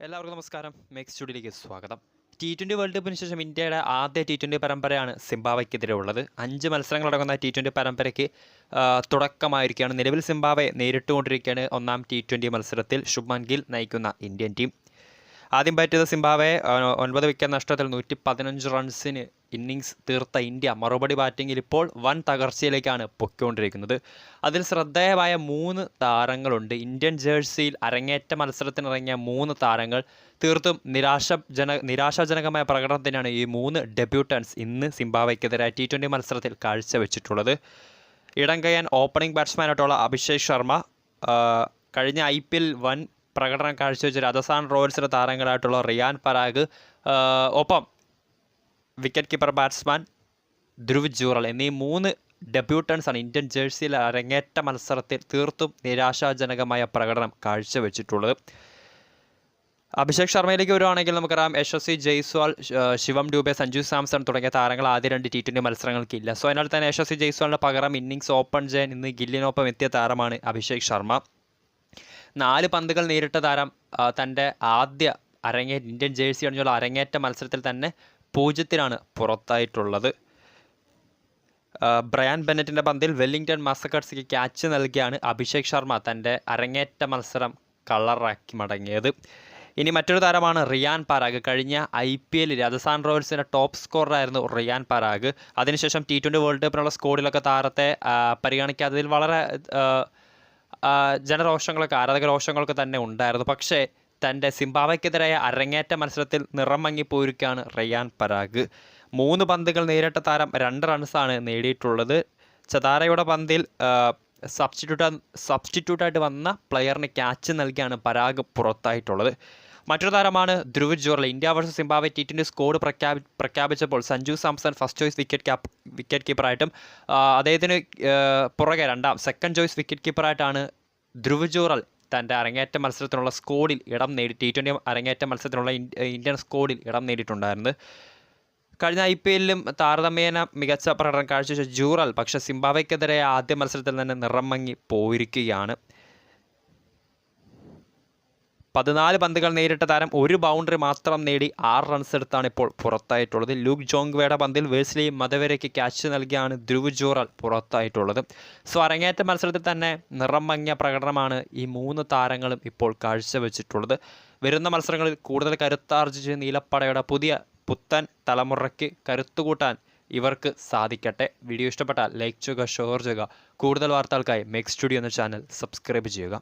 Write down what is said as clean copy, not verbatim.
എല്ലാവർക്കും നമസ്കാരം. മേക്സ് സ്റ്റുഡിയോയിലേക്ക് സ്വാഗതം. T20 വേൾഡ് കപ്പിന് ശേഷം ഇന്ത്യയുടെ ആദ്യ T20 പരമ്പരയാണ് സിംബാബ്വെക്കെതിരെ ഉള്ളത്. 5 മത്സരങ്ങളടങ്ങുന്ന T20 പരമ്പരയ്ക്ക് തുടക്കമായിരിക്കുകയാണ്. നിലവിൽ സിംബാബ്വെ നേരിട്ടുകൊണ്ടിരിക്കുകയാണ് ഒന്നാം T20 മത്സരത്തിൽ ശുഭ്മാൻ ഗിൽ നയിക്കുന്ന ഇന്ത്യൻ ടീം. ആദ്യം ബാറ്റ് ചെയ്ത സിംബാബ്വെ 9 വിക്കറ്റ് നഷ്ടത്തിൽ 115 റൺസിന് ഇന്നിങ്സ് തീർത്ത ഇന്ത്യ മറുപടി ബാറ്റിങ്ങിൽ ഇപ്പോൾ വൻ തകർച്ചയിലേക്കാണ് പൊയ്ക്കൊണ്ടിരിക്കുന്നത്. അതിൽ ശ്രദ്ധേയമായ 3 താരങ്ങളുണ്ട്. ഇന്ത്യൻ ജേഴ്സിയിൽ അരങ്ങേറ്റ മത്സരത്തിനിറങ്ങിയ 3 താരങ്ങൾ തീർത്തും നിരാശാജനകമായ പ്രകടനത്തിനാണ് ഈ 3 ഡെബ്യൂട്ടൻസ് ഇന്ന് സിംബാബ്വെക്കെതിരായ T20 മത്സരത്തിൽ കാഴ്ചവെച്ചിട്ടുള്ളത്. ഇടംകൈയ്യൻ ഓപ്പണിംഗ് ബാറ്റ്സ്മാനായിട്ടുള്ള അഭിഷേക് ശർമ്മ, കഴിഞ്ഞ IPL വൻ പ്രകടനം കാഴ്ചവെച്ച രാജസ്ഥാൻ റോയൽസിലെ താരങ്ങളായിട്ടുള്ള റിയാൻ പരാഗ്, ഒപ്പം wicket keeper batsman Dhruv Jurel എന്നീ 3 ഡെബ്യൂട്ടൻസാണ് ഇന്ത്യൻ ജേഴ്സിയിൽ അരങ്ങേറ്റ മത്സരത്തിൽ തീർത്തും നിരാശാജനകമായ പ്രകടനം കാഴ്ചവെച്ചിട്ടുള്ളത്. അഭിഷേക് ശർമ്മയിലേക്ക് വരുവാണെങ്കിൽ നമുക്കറിയാം യശസ്വി ജയ്സ്വാൾ, ശിവം ഡ്യൂബെ, സഞ്ജു സാംസൺ തുടങ്ങിയ താരങ്ങൾ ആദ്യ 2 T20 മത്സരങ്ങൾക്കില്ല. സോ അതിനാൽ തന്നെ യശസ്വി ജയ്സ്വാളിൻ്റെ പകരം ഇന്നിങ്സ് ഓപ്പൺ ചെയ്യാൻ ഇന്ന് ഗില്ലിനൊപ്പം എത്തിയ താരമാണ് അഭിഷേക് ശർമ്മ. 4 പന്തുകൾ നേരിട്ട താരം തൻ്റെ ആദ്യ ഇന്ത്യൻ ജേഴ്സി അണിഞ്ഞുള്ള അരങ്ങേറ്റ മത്സരത്തിൽ തന്നെ 0-നാണ് പുറത്തായിട്ടുള്ളത്. ബ്രയാൻ ബെന്നറ്റിൻ്റെ പന്തിൽ വെല്ലിംഗ്ടൺ മസക്കട്ട്സിക്ക് ക്യാച്ച് നൽകിയാണ് അഭിഷേക് ശർമ്മ തൻ്റെ അരങ്ങേറ്റ മത്സരം കളറാക്കി മടങ്ങിയത്. ഇനി മറ്റൊരു താരമാണ് റിയാൻ പരാഗ്. കഴിഞ്ഞ IPL രാജസ്ഥാൻ റോയൽസിൻ്റെ ടോപ്പ് സ്കോററായിരുന്നു റിയാൻ പരാഗ്. അതിനുശേഷം T20 വേൾഡ് കപ്പിനുള്ള സ്കോഡിലൊക്കെ താരത്തെ പരിഗണിക്കാത്തതിൽ വളരെ ആരാധകരോഷങ്ങളൊക്കെ തന്നെ ഉണ്ടായിരുന്നു. പക്ഷേ തൻ്റെ സിംബാബ്വെക്കെതിരായ അരങ്ങേറ്റ മത്സരത്തിൽ നിറം മങ്ങിപ്പോയിരിക്കുകയാണ് റിയാൻ പരാഗ്. 3 പന്തുകൾ നേരിട്ട താരം 2 റൺസാണ് നേടിയിട്ടുള്ളത്. ചതാരയുടെ പന്തിൽ സബ്സ്റ്റിറ്റ്യൂട്ടായിട്ട് വന്ന പ്ലെയറിന് ക്യാച്ച് നൽകിയാണ് പരാഗ് പുറത്തായിട്ടുള്ളത്. മറ്റൊരു താരമാണ് Dhruv Jurel. India versus Zimbabwe T20 squad പ്രഖ്യാപിച്ചപ്പോൾ Sanju Samson first choice wicket കീപ്പറായിട്ടും അദ്ദേഹത്തിന് പുറകെ സെക്കൻഡ് ചോയ്സ് വിക്കറ്റ് കീപ്പറായിട്ടാണ് ധ്രുവ് ജൂറൽ തൻ്റെ അരങ്ങേറ്റ മത്സരത്തിനുള്ള സ്കോഡിൽ ഇടം നേടി. T20 അരങ്ങേറ്റ മത്സരത്തിനുള്ള ഇന്ത്യൻ സ്കോഡിൽ ഇടം നേടിയിട്ടുണ്ടായിരുന്നത്. കഴിഞ്ഞ IPL-ലും താരതമ്യേന മികച്ച പ്രകടനം കാഴ്ചവെച്ച ജൂറൽ പക്ഷേ സിംബാബ്വെക്കെതിരെ ആദ്യ മത്സരത്തിൽ തന്നെ നിറം മങ്ങി പോയിരിക്കുകയാണ്. 14 പന്തുകൾ നേരിട്ട താരം 1 ബൗണ്ടറി മാത്രം നേടി 6 റൺസ് എടുത്താണ് ഇപ്പോൾ പുറത്തായിട്ടുള്ളത്. ലൂക്ക് ജോങ്വേയുടെ പന്തിൽ വേഴ്സ്ലി മദവരയ്ക്ക് ക്യാച്ച് നൽകിയാണ് ധ്രുവ് ജൂറൽ പുറത്തായിട്ടുള്ളത്. സോ അരങ്ങേറ്റ മത്സരത്തിൽ തന്നെ നിറം മങ്ങിയ പ്രകടനമാണ് ഈ 3 താരങ്ങളും ഇപ്പോൾ കാഴ്ചവെച്ചിട്ടുള്ളത്. വരുന്ന മത്സരങ്ങളിൽ കൂടുതൽ കരുത്താർജിച്ച് നീലപ്പടയുടെ പുത്തൻ തലമുറയ്ക്ക് കരുത്തുകൂട്ടാൻ ഇവർക്ക് സാധിക്കട്ടെ. വീഡിയോ ഇഷ്ടപ്പെട്ടാൽ ലൈക്ക് ചെയ്യുക, ഷെയർ ചെയ്യുക. കൂടുതൽ വാർത്തകൾക്കായി മേക്സ് സ്റ്റുഡിയോ എന്ന ചാനൽ സബ്സ്ക്രൈബ് ചെയ്യുക.